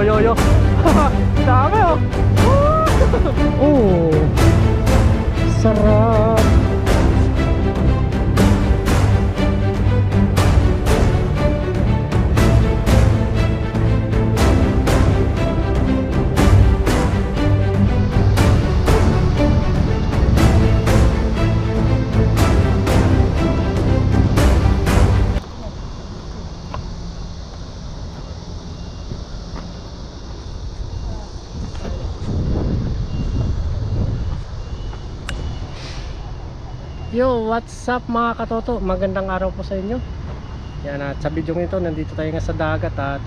yo. Dami oh. Oh. Sarap. Yo, what's up mga katoto? Magandang araw po sa inyo. Yan, at sa video nito nandito tayo nga sa dagat at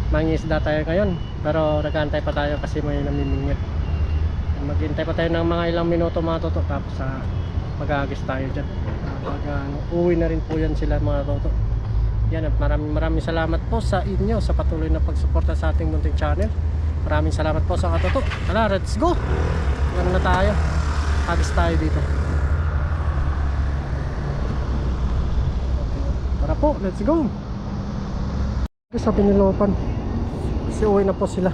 mangingisda tayo ngayon. Pero nag-aantay pa tayo kasi may namimingwit. Maghintay pa tayo ng mga ilang minuto mga toto. Tapos mag-aagis tayo dyan. Uwi na rin po yan sila mga toto. Yan, at maraming salamat po sa inyo sa patuloy na pagsuporta sa ating munting channel. Maraming salamat po sa katoto. Tara, let's go. Yan na tayo. Agis tayo dito. Tara po, let's go. Sa Pinilopan kasi uwi na po sila.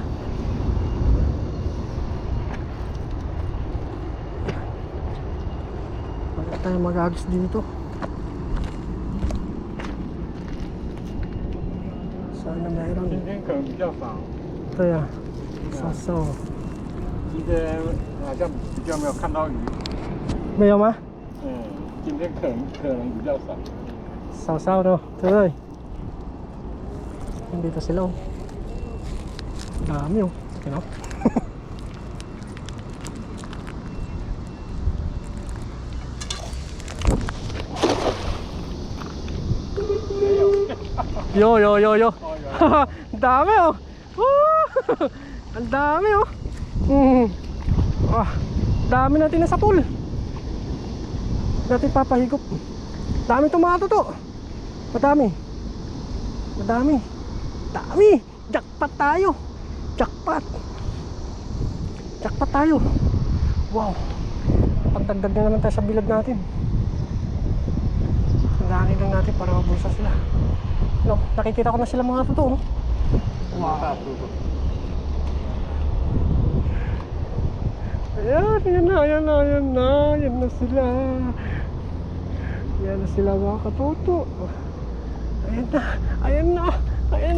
Bakit tayo mag-agis dito? Sana mayroon. 今天可能比较少， Ito yan, sasaw. 今天好像比较没有看到鱼。 Mayo ma? 今天可能比较少。 Sasaw no? Tuloy. Dito sila oh. Dami oh. Okay, no? Yo. Dami oh. Ang dami oh. Dami natin na sa pool. Natin papahigop. Dami itong mga toto. Madami. Jackpot tayo. Jackpot tayo. Wow. Pagdagdag na naman tayo sa bilad natin. Tandaanin lang natin para mabulsa sila. No, nakikita ko na sila mga toto no? Wow. Ayan na sila. Yan na sila mga katoto. Ayan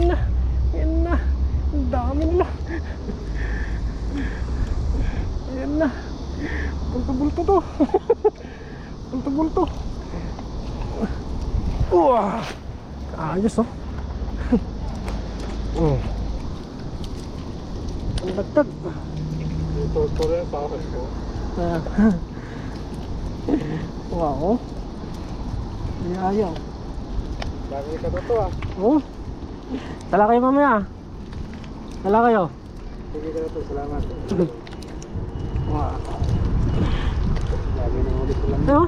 na. Ang dami nila. Ayan na. Bulto-bulto to. Bulto-bulto. Ayos oh. Ang dagdag. 昨天少很多。 Wow. Ayaw. Dami ka to ah. Oh. Tala kayo mamaya. Tala kayo. Sige ka to, salamat. Wow. Lagi nang ulit lang. Ano?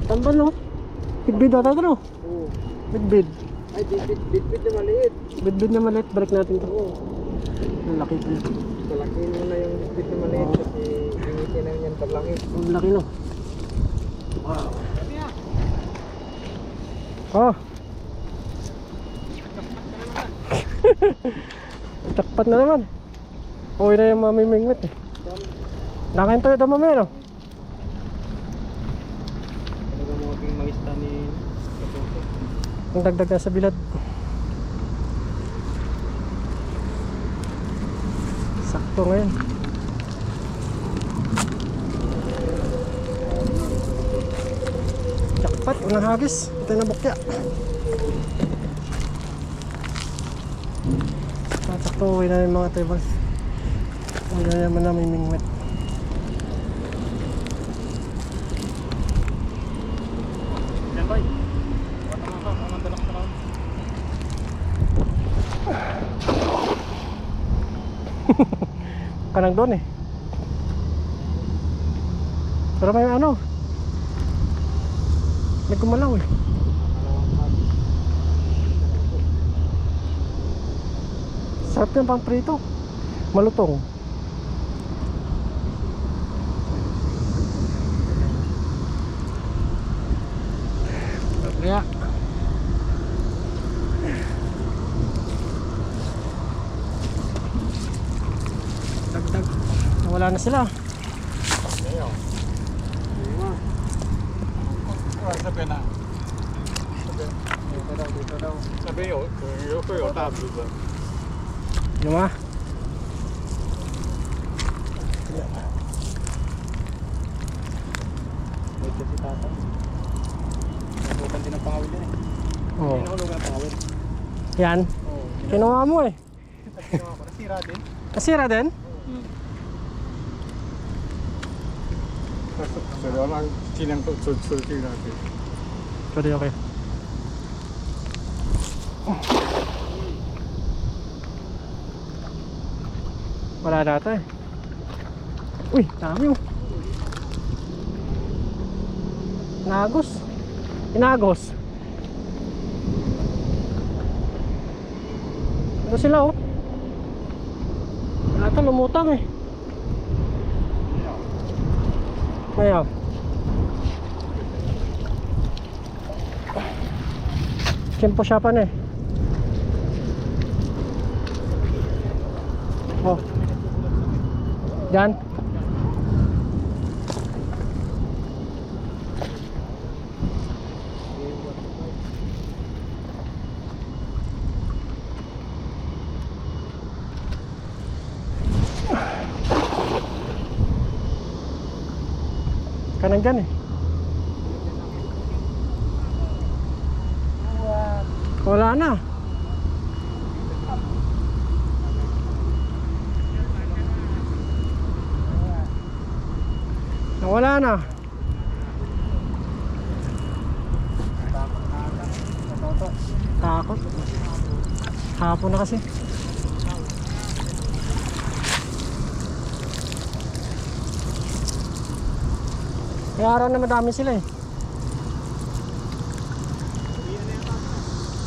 Tambal no? Bidbid ata ito no? Oo. Bidbid. Ay, bit na maliit. Bidbid na maliit. Balik natin ito. Oo. Ang laki ito. Palaki mo na yung bit na maliit kasi ginitin na yan paglaki. Ang laki no? Wow. Oh. Jackpot na naman. Uwi na yung mamimingwit eh. Nakain tayo ito mamaya no? Talaga mo maging magista ni Ang dagdag na sa bilad. Sakto ngayon. Jackpot, unang hagis. Ito na bukya. Sakto, uwi na yung mga tables. Uwi na naman na may mingwit. Yan boy. Ang dalak na lang. Kanang doon eh. Pero may ano, may gumalaw eh. Sarap yung pang prito. Malutong. Kaya wala na sila. Sabi na. Dito daw, dito daw. Sabi会有大竹子。 Yung ah. Dito si tata. Nabukan din ang pangawin din eh. Oo. Hindi nahulog ang pangawin. Yan. Oo. Kinuha mo eh. Ginawa ko. Nasira din. Nasira din? 水流让尽量都出去那边。 Pwede okay. Wala na ito eh. Uy, dami oh. Inagos. Inagos. Ano sila oh? Wala ito, lumutang eh. Ayaw. Tempo siya pa na eh. Oh. Diyan. Kanang dyan eh. Wala na. Wala na. Takot. Hapon na kasi. Kaya araw na madami sila eh.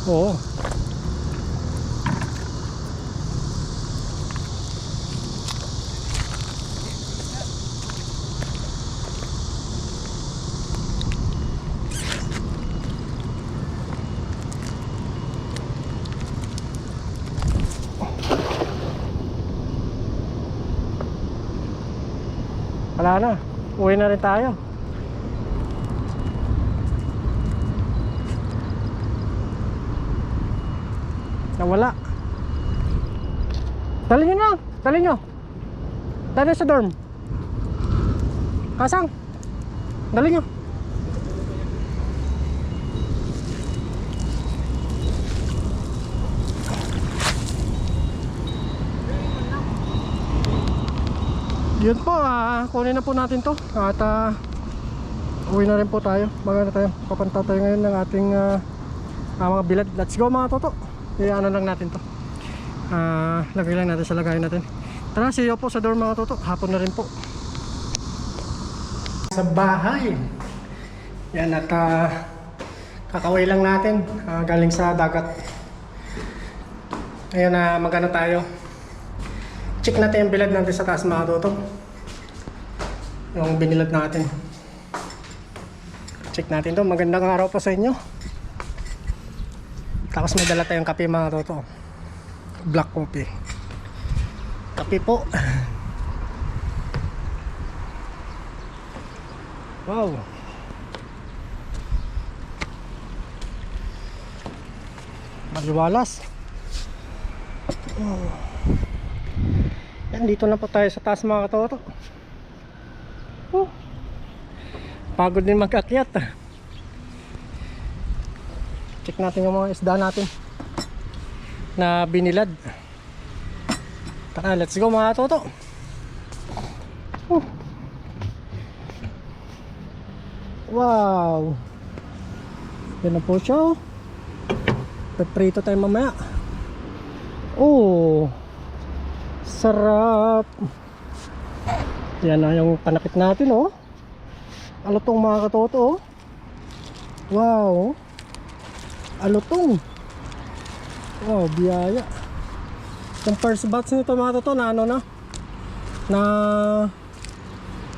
Oo. Wala na. Uwi na rin tayo. Nawala. Dali nyo na. Dali nyo. Dali sa dorm. Kasang. Dali nyo. Yun po, kunin na po natin to. At uwi na rin po tayo. Maganda tayo. Papanta tayo ngayon ng ating mga bilad. Let's go mga toto. Ano lang natin to. Lagay lang natin sa lagayan natin. Tara, see you po sa dorm mga toto. Hapon na rin po. Sa bahay. Yan at kakaway lang natin. Galing sa dagat. Ayan na magano tayo. Check natin yung bilad natin sa taas mga toto. Yung binilad natin. Check natin to. Magandang araw po sa inyo. Tapos may dala tayong kape mga toto. Black coffee. Kape po. Wow. Maliwalas. Oh. Yan, dito na po tayo sa taas mga katoto. Oh. Pagod din mag-akyat. Check natin yung mga isda natin na binilad. Tara, let's go mga katoto. Oh. Wow. Yan na po siya. Peprito tayo mamaya. Oh, sarap. Yan na yung panakit natin oh. Alutong mga katoto oh. Wow. Alutong. Wow, biyaya. Yung first batch nito mga katoto na ano na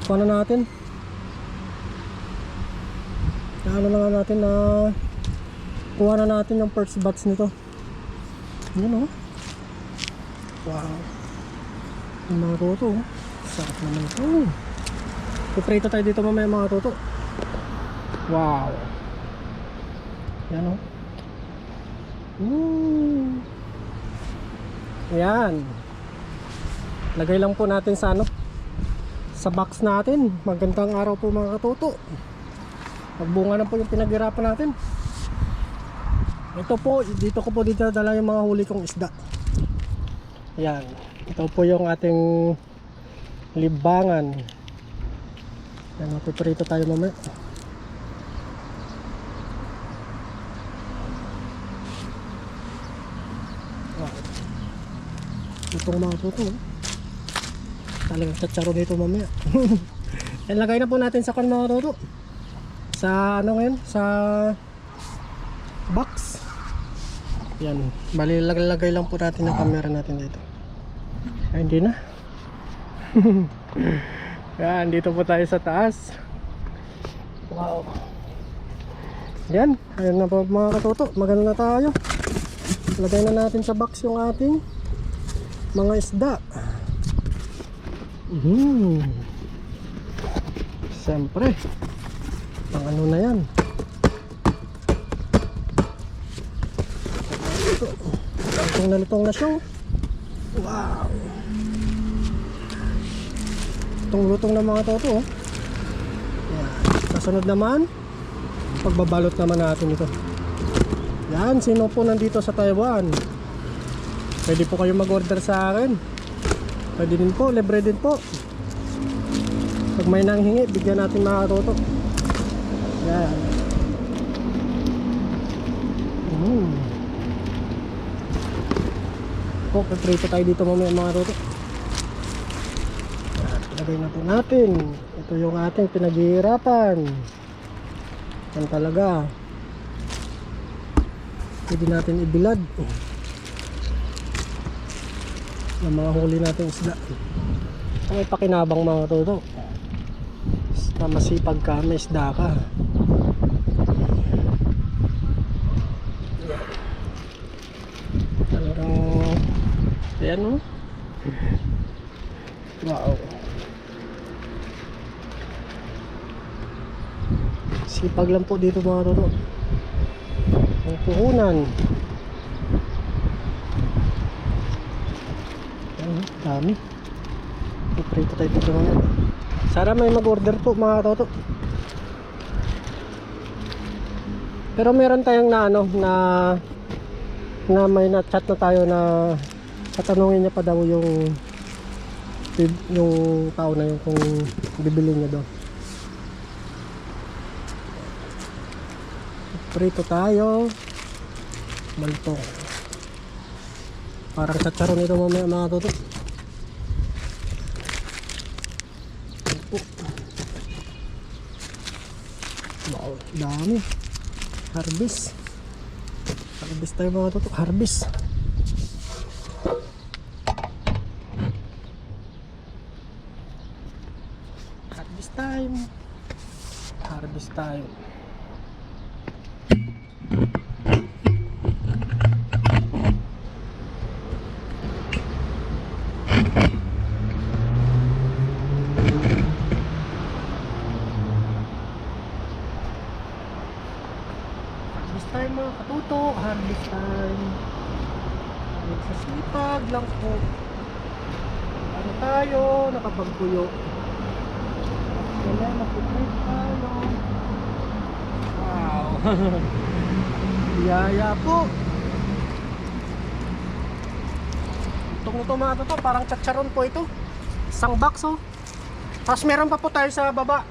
ano natin. Na ano na natin na kuha na natin yung first batch nito. Yun oh. Wow. Yung mga katoto oh. Sarap naman ito. Piprito tayo dito mamaya mga toto. Wow. Yan o. Yan. Lagay lang po natin sa ano, sa box natin. Magandang araw po mga katoto. Magbunga na po yung pinaghirapan natin. Ito po, dito ko po dito dala yung mga huli kong isda. Yan. Ito po yung ating libangan. Yan, mapiprito tayo mamaya. Itong mga toto, talagang tsatsaro dito mamaya. Yan, lagay na po natin sa kan mga toto. Sa ano ngayon? Sa box. Yan, bali lagay lang po natin yung camera natin dito. Ay, hindi na. Yan, dito po tayo sa taas. Wow. Yan, ayun na po mga katoto. Maganda na tayo. Lagay na natin sa box yung ating mga isda. Siyempre, pang ano na yan. Lutong na siya. Wow. Lutong na mga toto. Yan. Kasunod naman, pagbabalot naman natin ito. Yan, sino po nandito sa Taiwan, pwede po kayo mag-order sa akin. Pwede din po, libre din po. Pag may nanghingi, bigyan natin mga toto. Yan. Piprito tayo dito mamaya mga toto. Lagay na po natin. Ito yung ating pinaghihirapan. Yan talaga. Pwede natin ibilad yung mga huli natin isda. May pakinabang mga toto. Basta masipag ka, may isda ka. Talagang ayan o. Wow. Sipag lang po dito mga toto. Ang puhunan. Ayan, dami. Piprito tayo dito mga. Sana may mag-order po mga toto. Pero meron tayong na ano na may na-chat na tayo na tatanungin niya pa daw yung tao na yun kung bibili niya daw. Prito tayo. Maltong. Parang tsatsaro nito mamaya mga toto. Wow, dami. Harvest. Harvest tayo mga toto. Harvest. Harvest time. Harvest time. Harvest time mga katuto, harvest time. Nagsasipag lang po. Ano tayo, nakapagpuyo. Kaya nakipag tayo. Wow. Yaya po. Itong ito mga katuto, parang tsaktsaron po ito. Isang box oh. Tapos meron pa po tayo sa baba.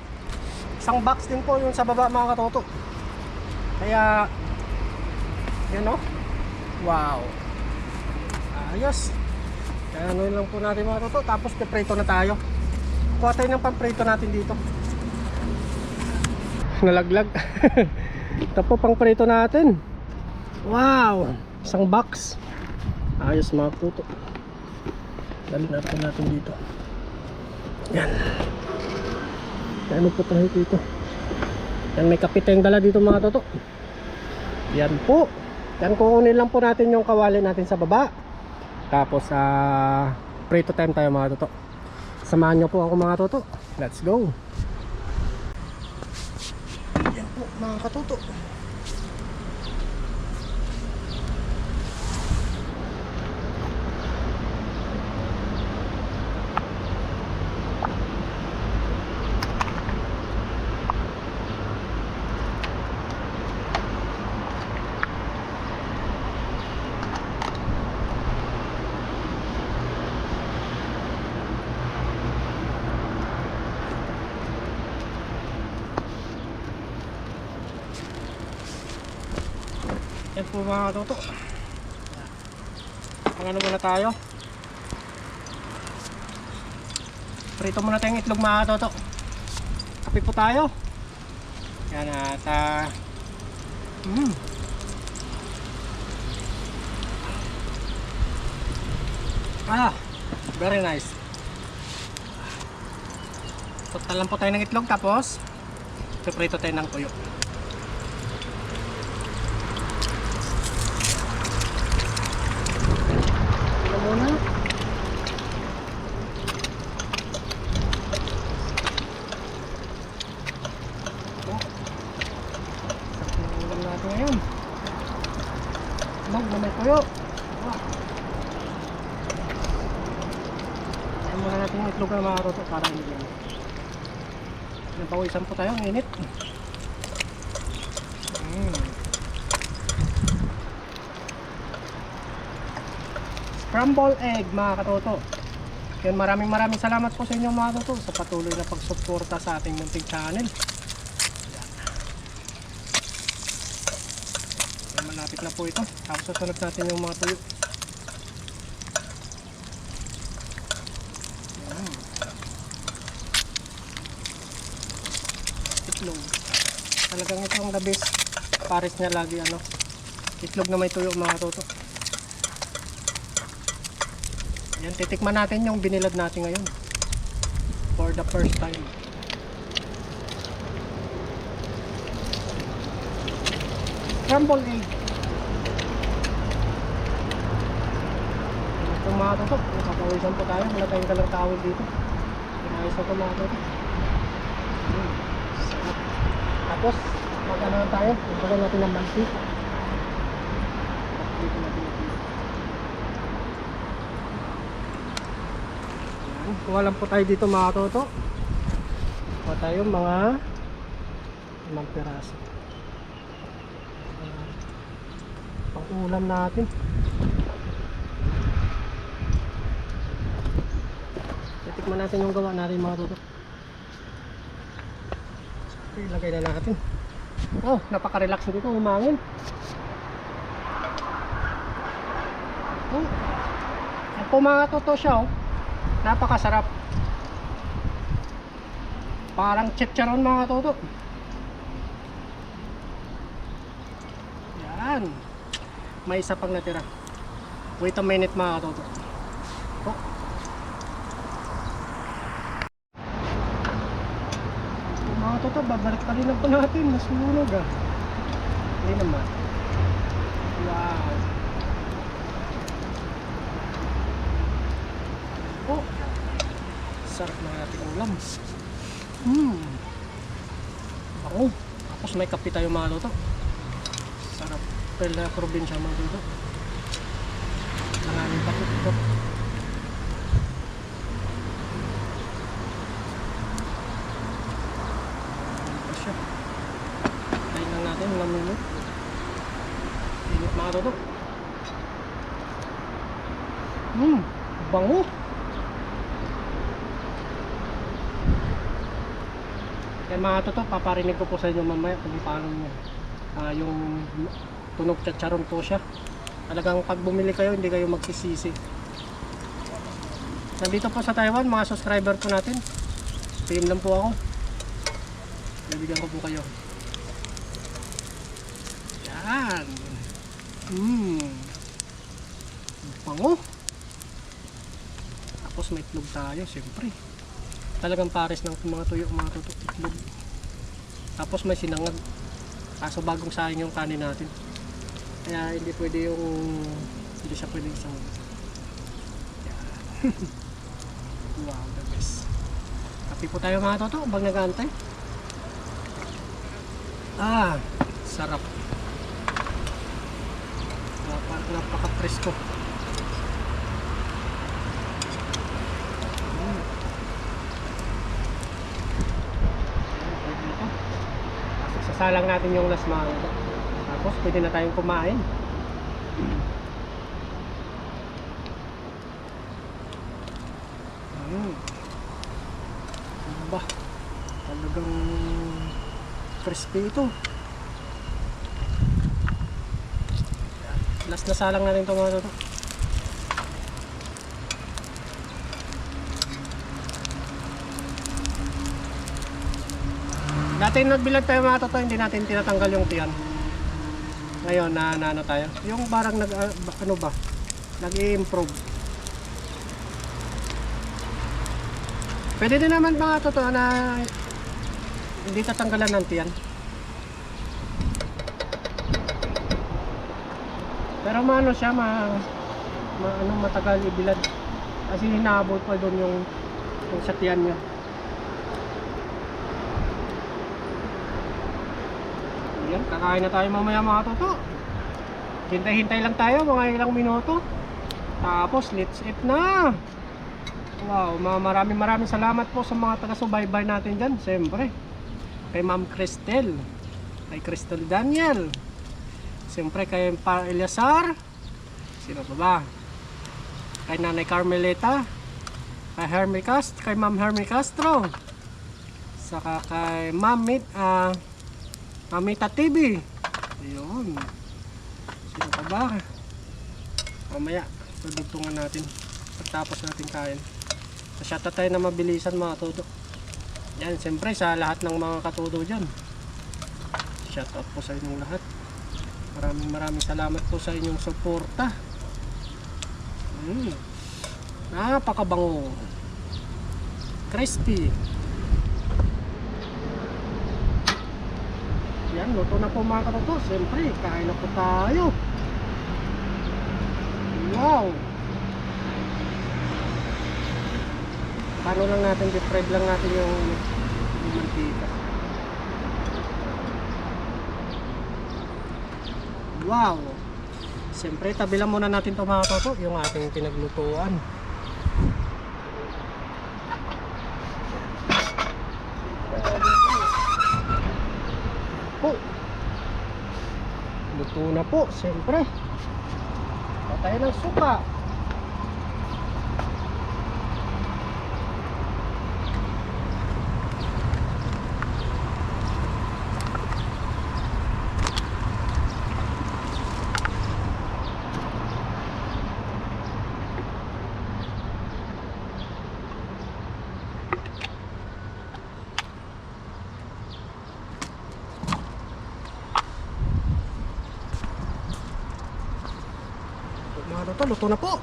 Isang box din po yung sa baba mga katuto. Kaya yan o. Wow. Ayos. Kaya ano lang po natin mga toto. Tapos piprito na tayo. Kuha tayo ng pamprito natin dito. Nalaglag. Ito po pang prito natin. Wow. Isang box. Ayos mga toto. Dali na po natin dito. Yan. Ano po tayo dito. Yan, may kape tayong dala dito mga toto. Yan po. Yan, kukunin lang po natin yung kawali natin sa baba. Tapos prito time tayo mga toto. Samahan nyo po ako mga toto. Let's go. Yan po mga katoto. Yan po mga katoto. Ano muna tayo? Prito muna tayong itlog mga katoto. Kape po tayo. Yan at very nice. Pagtalan po tayo ng itlog tapos piprito tayo ng tuyo. Muna. Ulam natin ngayon. Mag na may tuyo. Ayan muna natin yung itlog na mga katoto para hindi yan. Napawisan po tayo, ang init. Scramble egg mga katoto. Yan, maraming salamat po sa inyo mga katoto sa patuloy na pagsuporta sa ating munting channel. Yan, malapit na po ito. Tapos susunod natin yung mga tuyo. Yan. Itlog. Talagang ito ang the best. Pares niya lagi ano. Itlog na may tuyo mga katoto. Yan, titikman natin yung binilad natin ngayon for the first time. Scramble egg. Ito mga toto, papawisan po tayo. Wala tayong dalang tawag dito. Pinayos na ito mga toto. Sarap. Tapos mag-ano na tayo, magbagal natin ng mantik. Dito natin ito. Kuha lang po tayo dito mga toto. Kuha tayo mga 5 piraso. Pang ulam natin. Titikman natin yung gawa natin mga toto. Ilagay na natin. Oh, napaka-relax dito, humangin. Oh. Yan po mga toto siya oh. Napakasarap. Parang chicharon mga toto. Yan. May isa pang natira. Wait a minute mga toto. Oh. Mga toto, babalik pa rin po natin. Nasunog ah. Hindi naman. Wow. Oh, sarap na natin ulam. Ako. Tapos may kape tayo mga toto. Sarap. Pela probinsya mga toto. Nanganin pa ito. Ito siya. Kain lang natin 1 minute. Init mga toto. Bango. Yan mga toto, paparinig ko po sa inyo mamaya kung paano yung tunog chicharon po siya. Talagang pag bumili kayo, hindi kayo magsisisi. Nandito po sa Taiwan, mga subscriber po natin. PM lang po ako. Nabigyan ko po kayo. Yan. Bango. Tapos may itlog tayo, siyempre. Talagang pares ng mga tuyo, mga itlog. Tapos may sinangag. Kaso bagong sayang yung kanin natin. Kaya hindi pwede yung hindi siya pwede isang. Wow, the best. Kape po tayo mga toto, bang nag-aantay. Sarap. Napaka-presko. Sasalang natin yung last mga toto. Tapos pwede na tayong kumain. Ba, talagang crispy ito. Last na salang natin ito mga toto. Dati nagbilag tayo mga toto, hindi natin tinatanggal yung tiyan. Ngayon na ano tayo, yung parang nag-i-improve. Pwede din naman mga totoo na hindi tatanggalan ng tiyan. Pero maano siya, matagal ibilad. Kasi hinaabot pa doon yung sa tiyan niya. Yan, kakain na tayo mamaya mga totoo. Hintay-hintay lang tayo mga ilang minuto. Tapos let's eat na. Wow, maraming salamat po sa mga taga-subaybay natin dyan. Siyempre, kay Ma'am Cristel, kay Crystal Daniel, siyempre kay Pa Eliasar, sino pa ba? Kay Nanay Carmelita, kay kay Ma'am Hermie Castro, saka kay Mamita TV. Ayun. Sino pa ba? Mamaya, tudugtungan natin pagtapos natin kain. Shoutout tayo na mabilisan mga todo. Yan, siyempre sa lahat ng mga katudo dyan. Shoutout po sa inyong lahat. Maraming salamat po sa inyong suporta. Napakabango. Crispy. Yan, luto na po mga katudo. Siyempre, kain na po tayo. Wow. Paano lang natin, deep-fried lang natin yung mantika. Wow! Siyempre, tabi lang muna natin ito mga toto, yung ating pinaglutuan. Luto na po, siyempre. Patay ng suka. Luto na po.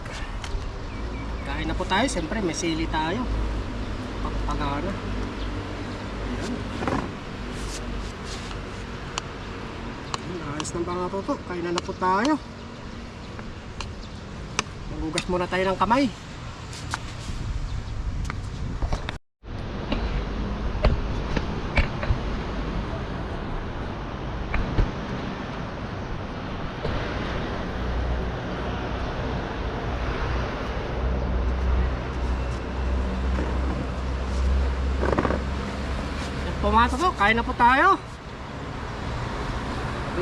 Kain na po tayo. Siyempre may sili tayo. Pagpagana. Ayan. Ayos ng mga toto. Kain na po tayo. Magugas muna tayo ng kamay. Pumato po, kain na po tayo.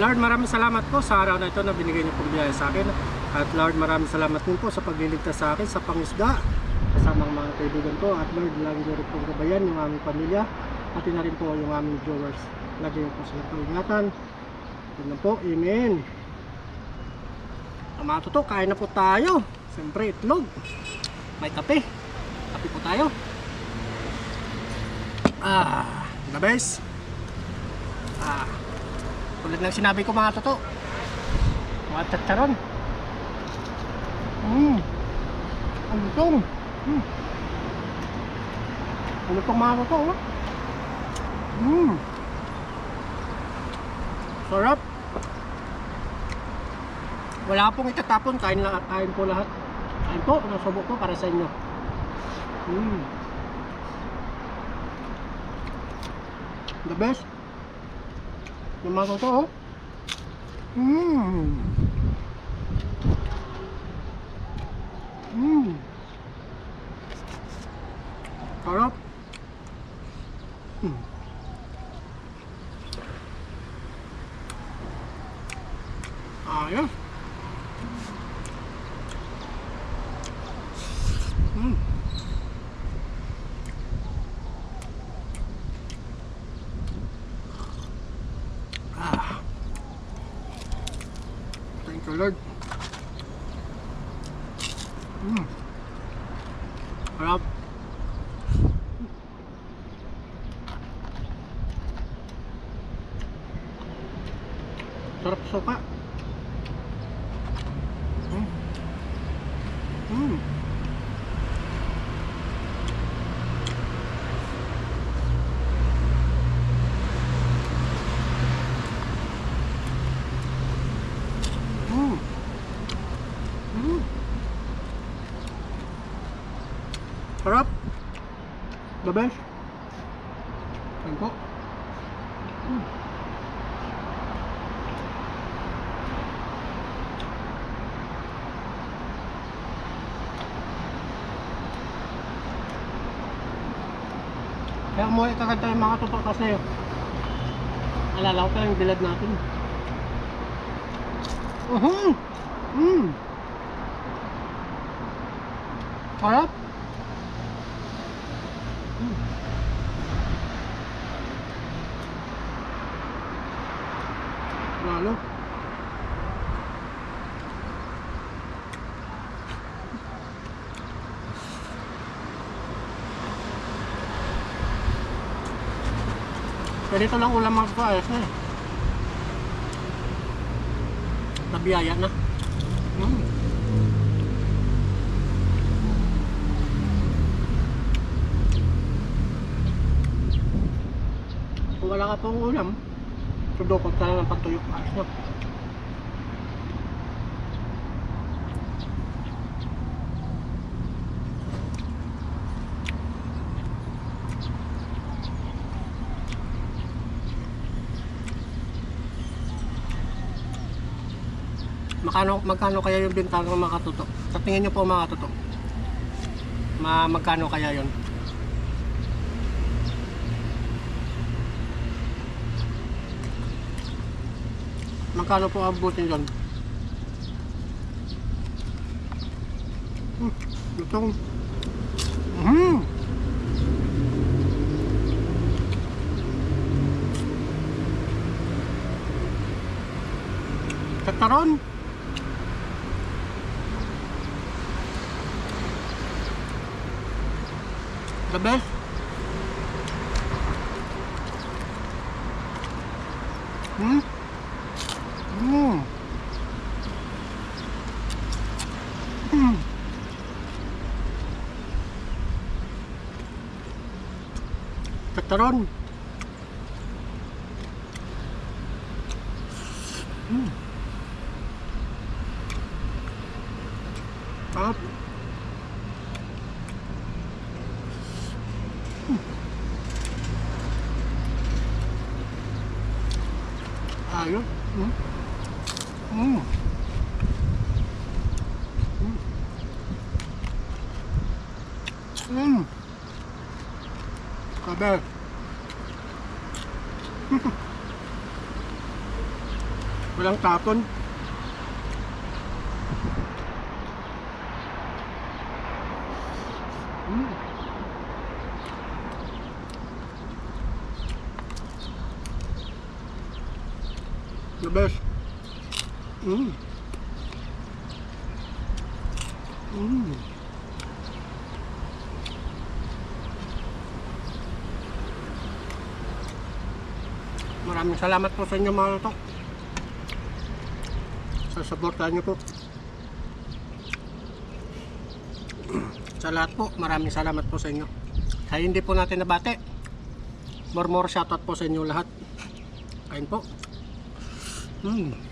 Lord, maraming salamat po sa araw na ito na binigay niyo pong biyaya sa akin. At Lord, maraming salamat din po sa pagliligtas sa akin sa pangisda kasama ang mga kaibigan ko. At Lord, lagi niyo rin pong gabayan yung aming pamilya, pati na rin po yung aming viewers. Lagi niyo po silang pangingatan. Yun na po, amen. Pumato to, kain na po tayo. Siyempre itlog, may kape. Kape po tayo. The best. Tulad ng sinabi ko mga toto, mga tatsaron. Ang lutong. Ang lutong mga toto. Sarap. Wala pong itatapon, kain po lahat. Kain po, nasubo po para sa inyo. Mm. The best. Yung mga totoo. Mm. Mm. Sarap. Mm. Ayos. Mm. Ah. Thank you, Lord. Mm. Sarap. Sarap suka. Mm. Mm. Mm. Mm. Sarap. The best. Thank you. Mm. Kaya umuwi kagad tayo mga totoo kasi alala ko pa yung bilad natin. Mm. Sarap. Mm. Lalo. Ganito lang ulam mga ko, ayos na eh. Nabiyaya na. Mm. Kung wala ka pang ulam, sudukot ka lang ng patuyok. Ayos na. Magkano kaya yung benta ng mga katuto? Sa tingin nyo po mga katuto, magkano kaya yun? Magkano po abutin yun? Lutong. Kataron. The best. Mm. Mm. Mm. Kataron. Mm. Sarap. Ayos. Mm. Mm. Mm. Kabe. Walang tapon. Mm. The best. Mm. Mm. Maraming salamat po sa inyo mga lutok. Sa suportahan nyo po. Sa lahat po, maraming salamat po sa inyo. Kaya hindi po natin nabate. More shoutout po sa inyo lahat. Kain po. Mm.